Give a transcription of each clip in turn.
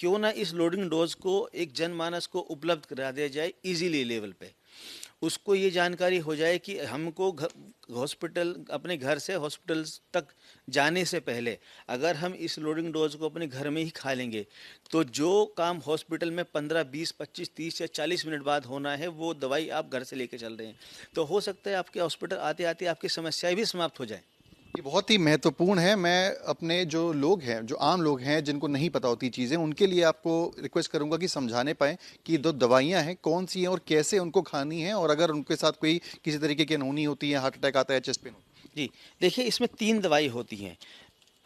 क्यों ना इस लोडिंग डोज को एक जनमानस को उपलब्ध करा दिया जाए इजीली लेवल पे। उसको ये जानकारी हो जाए कि हमको हॉस्पिटल, अपने घर से हॉस्पिटल तक जाने से पहले अगर हम इस लोडिंग डोज को अपने घर में ही खा लेंगे तो जो काम हॉस्पिटल में 15, 20, 25, 30 या 40 मिनट बाद होना है वो दवाई आप घर से लेके चल रहे हैं, तो हो सकता है आपके हॉस्पिटल आते आते आपकी समस्याएं भी समाप्त हो जाए। ये बहुत ही महत्वपूर्ण है। मैं अपने जो लोग हैं, जो आम लोग हैं जिनको नहीं पता होती चीज़ें, उनके लिए आपको रिक्वेस्ट करूंगा कि समझाने पाएं कि दो दवाइयां हैं कौन सी हैं और कैसे उनको खानी है, और अगर उनके साथ कोई किसी तरीके की अनहोनी होती है, हार्ट अटैक आता है, चेस्ट पेन होता जी, देखिए इसमें 3 दवाई होती हैं।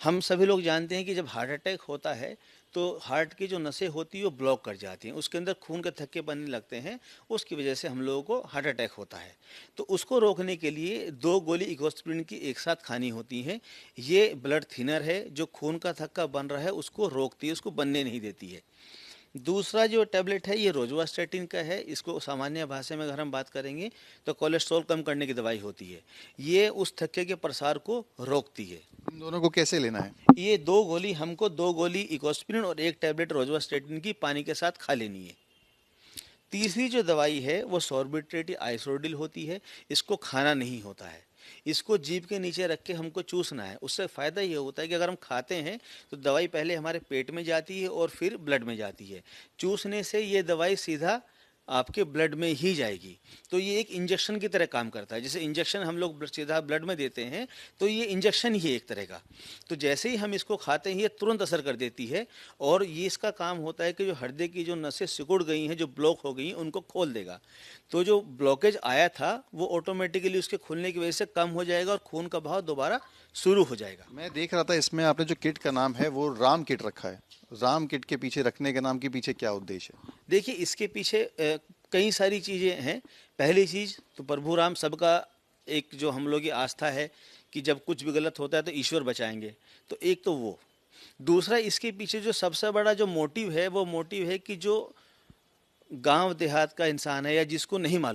हम सभी लोग जानते हैं कि जब हार्ट अटैक होता है तो हार्ट की जो नसें होती हैं वो ब्लॉक कर जाती हैं, उसके अंदर खून के थक्के बनने लगते हैं, उसकी वजह से हम लोगों को हार्ट अटैक होता है। तो उसको रोकने के लिए 2 गोली इकोस्प्रिन की एक साथ खानी होती हैं। ये ब्लड थिनर है, जो खून का थक्का बन रहा है उसको रोकती है, उसको बनने नहीं देती है। दूसरा जो टैबलेट है ये रोजुवास्टेटिन का है, इसको सामान्य भाषा में अगर हम बात करेंगे तो कोलेस्ट्रॉल कम करने की दवाई होती है। ये उस थक्के के प्रसार को रोकती है। है? इन दोनों को कैसे लेना है? ये 2 गोली, हमको 2 गोली इकोस्प्रिन और 1 टैबलेट रोजुवास्टेटिन की पानी के साथ खा लेनी है। तीसरी जो दवाई है वो सॉर्बिट्रेट आइसोडिल होती है, इसको खाना नहीं होता है, इसको जीभ के नीचे रख के हमको चूसना है। उससे फ़ायदा ये होता है कि अगर हम खाते हैं तो दवाई पहले हमारे पेट में जाती है और फिर ब्लड में जाती है। चूसने से ये दवाई सीधा आपके ब्लड में ही जाएगी। तो ये एक इंजेक्शन की तरह काम करता है, जैसे इंजेक्शन हम लोग सीधा ब्लड में देते हैं, तो ये इंजेक्शन ही है एक तरह का। तो जैसे ही हम इसको खाते हैं ये तुरंत असर कर देती है, और ये इसका काम होता है कि जो हृदय की जो नसें सिकुड़ गई हैं, जो ब्लॉक हो गई हैं, उनको खोल देगा। तो जो ब्लॉकेज आया था वो ऑटोमेटिकली उसके खुलने की वजह से कम हो जाएगा और खून का बहाव दोबारा शुरू हो जाएगा। मैं देख रहा था इसमें आपने जो किट का नाम है वो राम किट रखा है। राम किट के पीछे रखने के नाम के पीछे क्या उद्देश्य है? देखिए इसके पीछे कई सारी चीज़ें हैं। पहली चीज़ तो प्रभु राम सबका एक जो हम लोग की आस्था है कि जब कुछ भी गलत होता है तो ईश्वर बचाएंगे, तो एक तो वो। दूसरा इसके पीछे जो सबसे बड़ा जो मोटिव है वो मोटिव है कि जो गांव देहात का इंसान है या जिसको नहीं मालूम